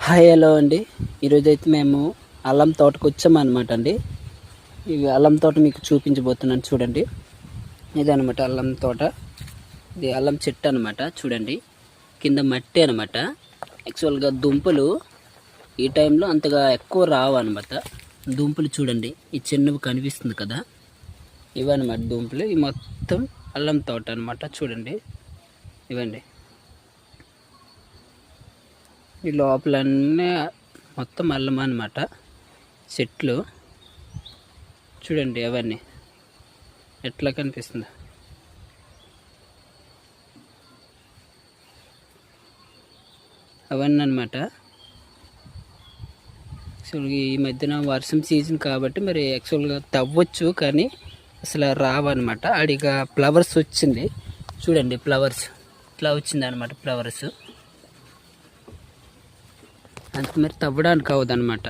Hi hello అండి. ఈరోజైతే మేము అల్లం తోటకు వచ్చామన్నమాట అండి. ఈ అల్లం తోట మీకు చూపించబోతున్నాను చూడండి. ఇదనమాట అల్లం తోట. ఇది అల్లం చెట్టు అనమాట. చూడండి కింద మట్టి అనమాట. యాక్చువల్గా దుంపలు ఈ టైంలో అంతగా ఎక్కువ రావు అనమాట. దుంపలు చూడండి, ఈ చిన్నవి కనిపిస్తుంది కదా, ఇవన్నమాట దుంపలు. ఈ మొత్తం అల్లం తోట అనమాట. చూడండి ఇవండి, ఈ లోపలన్నీ మొత్తం అల్లం అన్నమాట. చెట్లు చూడండి, అవన్నీ ఎట్లా కనిపిస్తుంది. అవన్నీ అనమాట. యాక్చువల్గా ఈ మధ్యన వర్షం సీజన్ కాబట్టి మరి యాక్చువల్గా తవ్వచ్చు, కానీ అసలు రావన్నమాట. అడిగా ఫ్లవర్స్ వచ్చింది చూడండి, ఫ్లవర్స్ ఇట్లా వచ్చింది అనమాట. ఫ్లవర్స్ అంత మరి తవ్వడానికి అవ్వదన్నమాట.